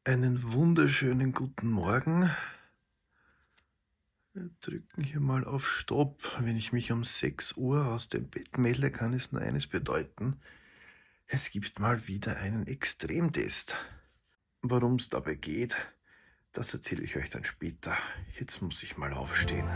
Einen wunderschönen guten Morgen. Wir drücken hier mal auf Stopp. Wenn ich mich um 6 Uhr aus dem Bett melde, kann es nur eines bedeuten: Es gibt mal wieder einen Extremtest. Worum es dabei geht, das erzähle ich euch dann später. Jetzt muss ich mal aufstehen.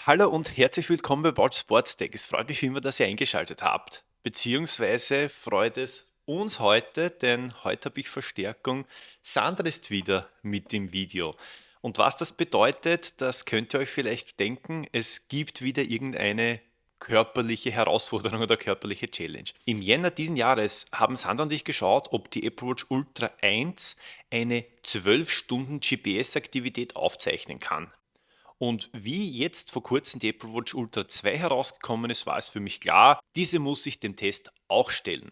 Hallo und herzlich willkommen bei Bolt Sports Tech. Es freut mich wie immer, dass ihr eingeschaltet habt. Beziehungsweise freut es uns heute, denn heute habe ich Verstärkung. Sandra ist wieder mit im Video. Und was das bedeutet, das könnt ihr euch vielleicht denken. Es gibt wieder irgendeine körperliche Herausforderung oder körperliche Challenge. Im Jänner diesen Jahres haben Sandra und ich geschaut, ob die Apple Watch Ultra 1 eine 12 Stunden GPS-Aktivität aufzeichnen kann. Und wie jetzt vor kurzem die Apple Watch Ultra 2 herausgekommen ist, war es für mich klar, diese muss ich dem Test auch stellen.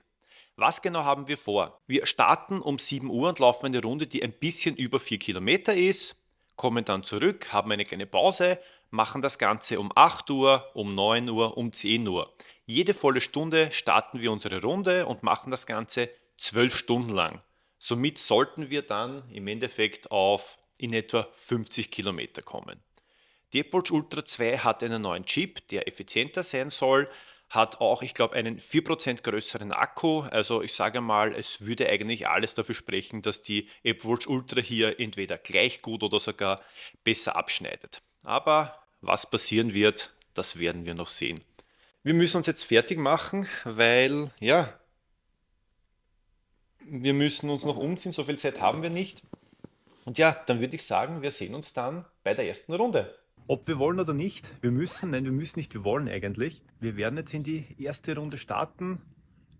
Was genau haben wir vor? Wir starten um 7 Uhr und laufen eine Runde, die ein bisschen über 4 Kilometer ist, kommen dann zurück, haben eine kleine Pause, machen das Ganze um 8 Uhr, um 9 Uhr, um 10 Uhr. Jede volle Stunde starten wir unsere Runde und machen das Ganze 12 Stunden lang. Somit sollten wir dann im Endeffekt auf in etwa 50 Kilometer kommen. Die Apple Watch Ultra 2 hat einen neuen Chip, der effizienter sein soll, hat auch, ich glaube, einen 4% größeren Akku. Also ich sage mal, es würde eigentlich alles dafür sprechen, dass die Apple Watch Ultra hier entweder gleich gut oder sogar besser abschneidet. Aber was passieren wird, das werden wir noch sehen. Wir müssen uns jetzt fertig machen, weil ja, wir müssen uns noch umziehen, so viel Zeit haben wir nicht. Und ja, dann würde ich sagen, wir sehen uns dann bei der ersten Runde. Ob wir wollen oder nicht, wir müssen, nein, wir müssen nicht, wir wollen eigentlich. Wir werden jetzt in die erste Runde starten.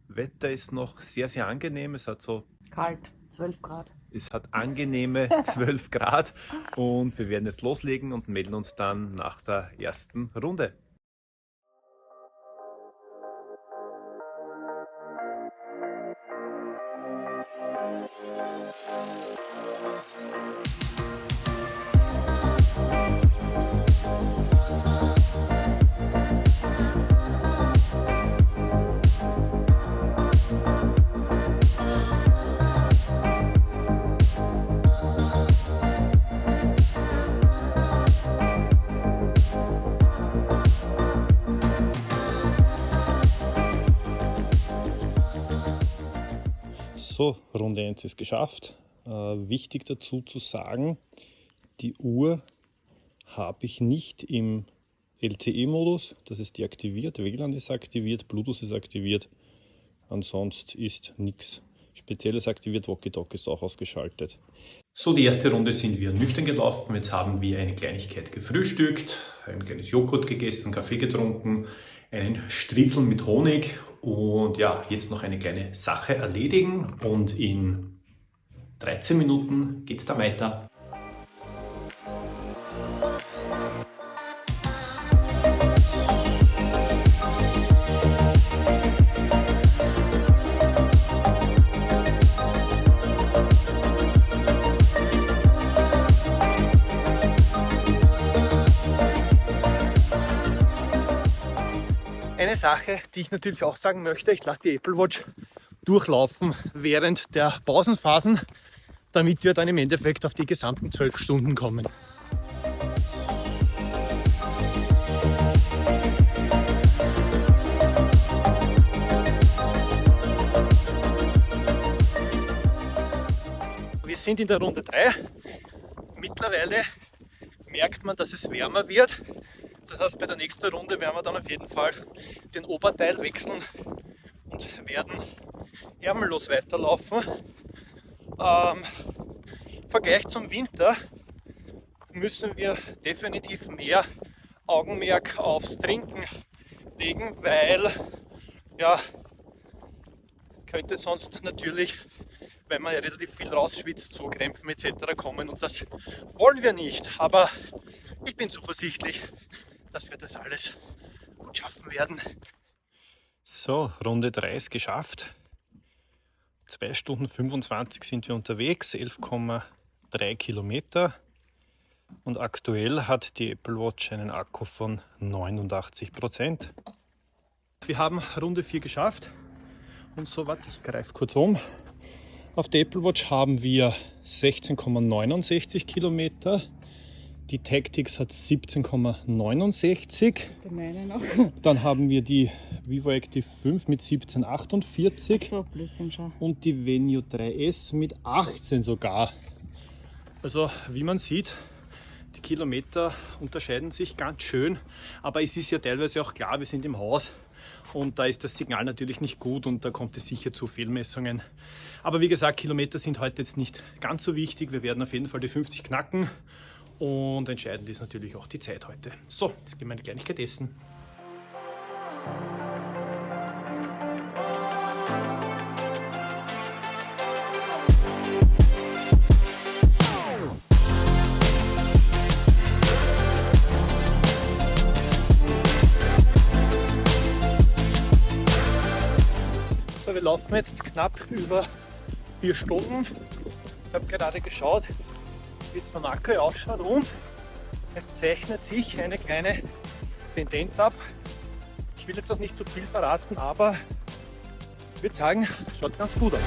Wetter ist noch sehr, sehr angenehm. Kalt, 12 Grad. Es hat angenehme 12 Grad und wir werden jetzt loslegen und melden uns dann nach der ersten Runde. So, Runde 1 ist geschafft. Wichtig dazu zu sagen, die Uhr habe ich nicht im LTE-Modus, das ist deaktiviert, WLAN ist aktiviert, Bluetooth ist aktiviert, ansonsten ist nichts Spezielles aktiviert, Walkie-Talkie ist auch ausgeschaltet. So, die erste Runde sind wir nüchtern gelaufen, jetzt haben wir eine Kleinigkeit gefrühstückt, ein kleines Joghurt gegessen, Kaffee getrunken, einen Striezel mit Honig und ja, jetzt noch eine kleine Sache erledigen und in 13 Minuten geht es dann weiter. Eine Sache, die ich natürlich auch sagen möchte, ich lasse die Apple Watch durchlaufen während der Pausenphasen, damit wir dann im Endeffekt auf die gesamten 12 Stunden kommen. Wir sind in der Runde 3. Mittlerweile merkt man, dass es wärmer wird. Das heißt, bei der nächsten Runde werden wir dann auf jeden Fall den Oberteil wechseln und werden ärmellos weiterlaufen. Im Vergleich zum Winter müssen wir definitiv mehr Augenmerk aufs Trinken legen, weil ja, könnte sonst natürlich, wenn man relativ viel rausschwitzt, zu Krämpfen etc. kommen und das wollen wir nicht. Aber ich bin zuversichtlich, dass wir das alles gut schaffen werden. So, Runde 3 ist geschafft. 2 Stunden 25 sind wir unterwegs, 11,3 Kilometer. Und aktuell hat die Apple Watch einen Akku von 89%. Wir haben Runde 4 geschafft. Und so, warte, ich greife kurz um. Auf der Apple Watch haben wir 16,69 Kilometer. Die Tactics hat 17,69. Die meine noch. Dann haben wir die Vivo Active 5 mit 17,48. So, Blödsinn schon. Und die Venue 3S mit 18 sogar. Also wie man sieht, die Kilometer unterscheiden sich ganz schön. Aber es ist ja teilweise auch klar, wir sind im Haus. Und da ist das Signal natürlich nicht gut und da kommt es sicher zu Fehlmessungen. Aber wie gesagt, Kilometer sind heute jetzt nicht ganz so wichtig. Wir werden auf jeden Fall die 50 knacken. Und entscheidend ist natürlich auch die Zeit heute. So, jetzt gehen wir eine Kleinigkeit essen. So, wir laufen jetzt knapp über 4 Stunden. Ich habe gerade geschaut, wie es von Akku ausschaut und es zeichnet sich eine kleine Tendenz ab. Ich will jetzt auch nicht zu viel verraten, aber ich würde sagen, schaut ganz gut aus.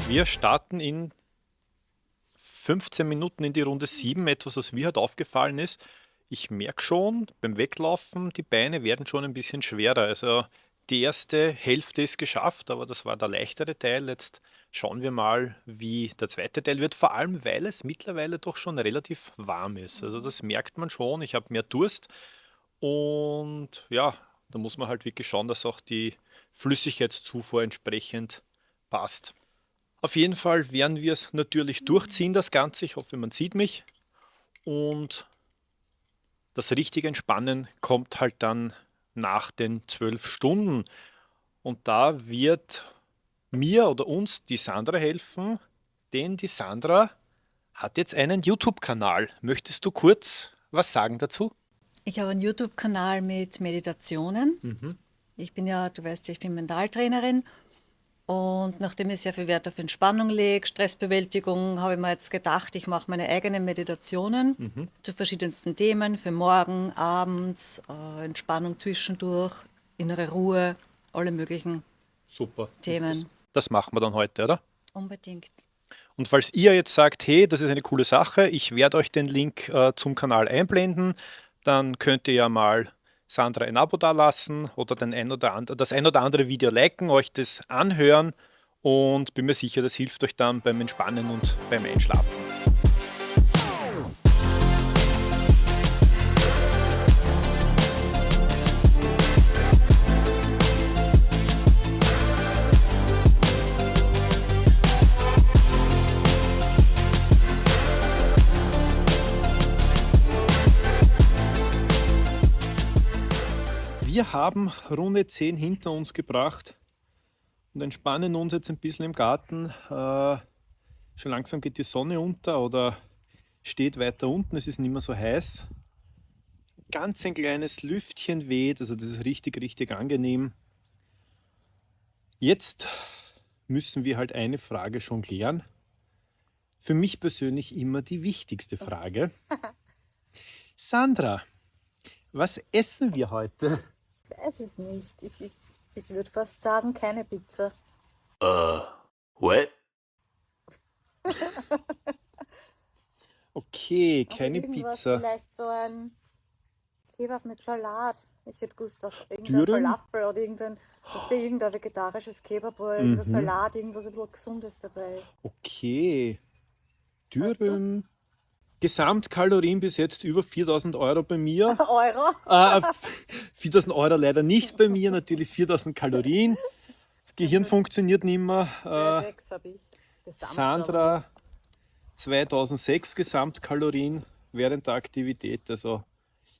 Wir starten in 15 Minuten in die Runde 7, etwas, was mir halt aufgefallen ist. Ich merke schon, beim Weglaufen, die Beine werden schon ein bisschen schwerer. Also die erste Hälfte ist geschafft, aber das war der leichtere Teil. Jetzt schauen wir mal, wie der zweite Teil wird, vor allem weil es mittlerweile doch schon relativ warm ist. Also das merkt man schon, ich habe mehr Durst und ja, da muss man halt wirklich schauen, dass auch die Flüssigkeitszufuhr entsprechend passt. Auf jeden Fall werden wir es natürlich durchziehen, das Ganze. Ich hoffe, man sieht mich. Und das richtige Entspannen kommt halt dann nach den 12 Stunden. Und da wird mir oder uns die Sandra helfen, denn die Sandra hat jetzt einen YouTube-Kanal. Möchtest du kurz was sagen dazu? Ich habe einen YouTube-Kanal mit Meditationen. Ich bin ja, du weißt ja, ich bin Mentaltrainerin. Und nachdem ich sehr viel Wert auf Entspannung lege, Stressbewältigung, habe ich mir jetzt gedacht, ich mache meine eigenen Meditationen zu verschiedensten Themen, für morgen, abends, Entspannung zwischendurch, innere Ruhe, alle möglichen Super. Themen. Das machen wir dann heute, oder? Unbedingt. Und falls ihr jetzt sagt, hey, das ist eine coole Sache, ich werde euch den Link zum Kanal einblenden, dann könnt ihr ja mal Sandra ein Abo dalassen oder das ein oder andere Video liken, euch das anhören und bin mir sicher, das hilft euch dann beim Entspannen und beim Einschlafen. Wir haben Runde 10 hinter uns gebracht und entspannen uns jetzt ein bisschen im Garten. Schon langsam geht die Sonne unter oder steht weiter unten, es ist nicht mehr so heiß. Ganz ein kleines Lüftchen weht, also das ist richtig, richtig angenehm. Jetzt müssen wir halt eine Frage schon klären. Für mich persönlich immer die wichtigste Frage. Sandra, was essen wir heute? Ich weiß es nicht. Ich würde fast sagen, keine Pizza. What? Okay, keine irgendwas, Pizza. Vielleicht so ein Kebab mit Salat. Ich hätte gewusst, auf irgendein Dürüm? Falafel oder irgendein vegetarisches Kebab, wo irgendein Salat, irgendwas ein bisschen Gesundes dabei ist. Okay. Dürüm. Gesamtkalorien bis jetzt über 4.000 Euro bei mir. Euro? 4.000 Euro leider nicht bei mir, natürlich 4.000 Kalorien. Das Gehirn funktioniert nicht mehr. 2,6 habe ich. Sandra 2006 Gesamtkalorien während der Aktivität. Also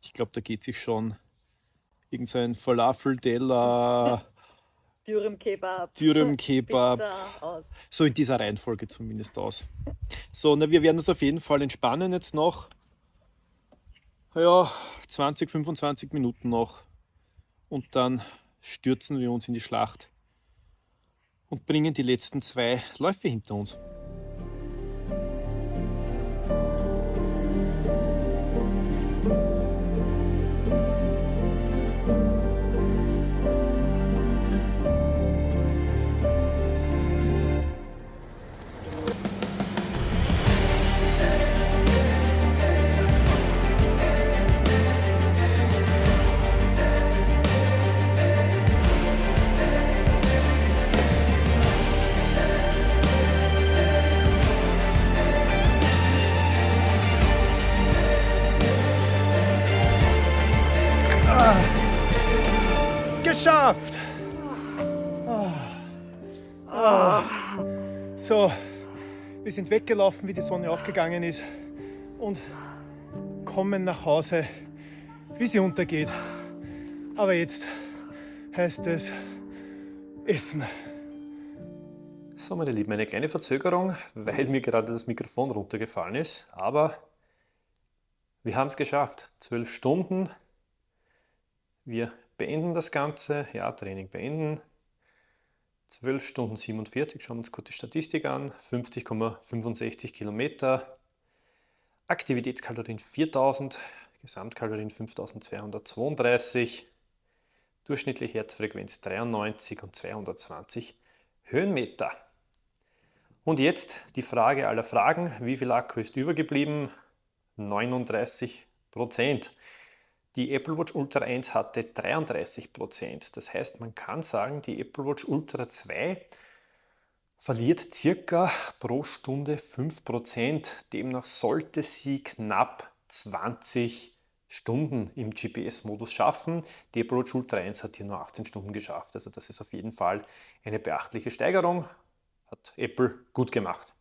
ich glaube, da geht sich schon irgendein Falafel-Teller, Dürüm-Kebab. Dürüm-Kebab, Pizza aus. so in dieser Reihenfolge zumindest aus. So, na, wir werden uns auf jeden Fall entspannen jetzt noch. Ja, 20, 25 Minuten noch. Und dann stürzen wir uns in die Schlacht und bringen die letzten 2 Läufe hinter uns. Geschafft! So, wir sind weggelaufen, wie die Sonne aufgegangen ist und kommen nach Hause, wie sie untergeht. Aber jetzt heißt es Essen. So, meine Lieben, eine kleine Verzögerung, weil mir gerade das Mikrofon runtergefallen ist. Aber wir haben es geschafft. 12 Stunden. Wir beenden das Ganze. Ja, Training beenden. 12 Stunden 47. Schauen wir uns kurz die Statistik an. 50,65 Kilometer. Aktivitätskalorien 4000. Gesamtkalorien 5232. Durchschnittliche Herzfrequenz 93 und 220 Höhenmeter. Und jetzt die Frage aller Fragen. Wie viel Akku ist übergeblieben? 39%. Die Apple Watch Ultra 1 hatte 33%. Das heißt, man kann sagen, die Apple Watch Ultra 2 verliert circa pro Stunde 5%. Demnach sollte sie knapp 20 Stunden im GPS-Modus schaffen. Die Apple Watch Ultra 1 hat hier nur 18 Stunden geschafft. Also das ist auf jeden Fall eine beachtliche Steigerung. Hat Apple gut gemacht.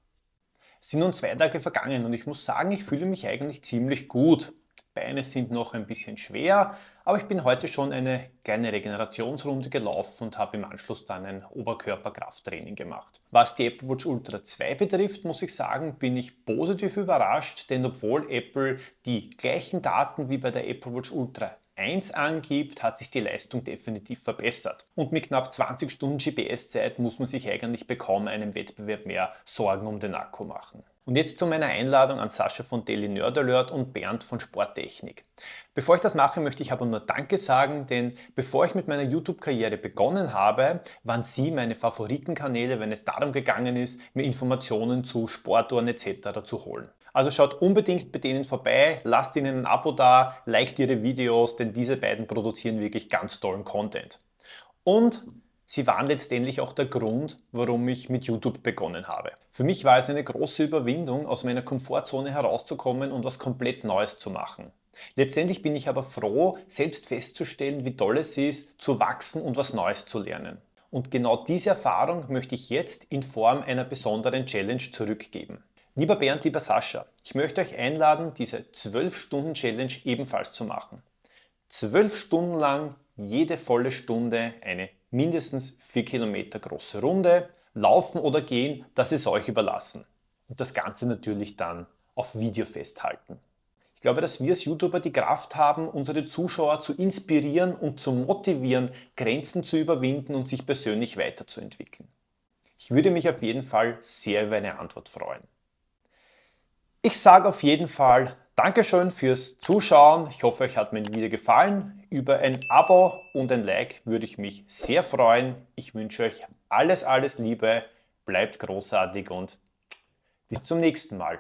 Es sind nun 2 Tage vergangen und ich muss sagen, ich fühle mich eigentlich ziemlich gut. Die Beine sind noch ein bisschen schwer, aber ich bin heute schon eine kleine Regenerationsrunde gelaufen und habe im Anschluss dann ein Oberkörperkrafttraining gemacht. Was die Apple Watch Ultra 2 betrifft, muss ich sagen, bin ich positiv überrascht, denn obwohl Apple die gleichen Daten wie bei der Apple Watch Ultra 1 angibt, hat sich die Leistung definitiv verbessert. Und mit knapp 20 Stunden GPS-Zeit muss man sich eigentlich bei kaum einem Wettbewerb mehr Sorgen um den Akku machen. Und jetzt zu meiner Einladung an Sascha von Daily Nerd Alert und Bernd von Sporttechnik. Bevor ich das mache, möchte ich aber nur Danke sagen, denn bevor ich mit meiner YouTube-Karriere begonnen habe, waren Sie meine Favoritenkanäle, wenn es darum gegangen ist, mir Informationen zu Sportuhren etc. zu holen. Also schaut unbedingt bei denen vorbei, lasst ihnen ein Abo da, liked ihre Videos, denn diese beiden produzieren wirklich ganz tollen Content. Und sie waren letztendlich auch der Grund, warum ich mit YouTube begonnen habe. Für mich war es eine große Überwindung, aus meiner Komfortzone herauszukommen und was komplett Neues zu machen. Letztendlich bin ich aber froh, selbst festzustellen, wie toll es ist, zu wachsen und was Neues zu lernen. Und genau diese Erfahrung möchte ich jetzt in Form einer besonderen Challenge zurückgeben. Lieber Bernd, lieber Sascha, ich möchte euch einladen, diese 12-Stunden-Challenge ebenfalls zu machen. 12 Stunden lang, jede volle Stunde eine mindestens 4 Kilometer große Runde. Laufen oder gehen, das ist euch überlassen. Und das Ganze natürlich dann auf Video festhalten. Ich glaube, dass wir als YouTuber die Kraft haben, unsere Zuschauer zu inspirieren und zu motivieren, Grenzen zu überwinden und sich persönlich weiterzuentwickeln. Ich würde mich auf jeden Fall sehr über eine Antwort freuen. Ich sage auf jeden Fall Dankeschön fürs Zuschauen. Ich hoffe, euch hat mein Video gefallen. Über ein Abo und ein Like würde ich mich sehr freuen. Ich wünsche euch alles Liebe, bleibt großartig und bis zum nächsten Mal.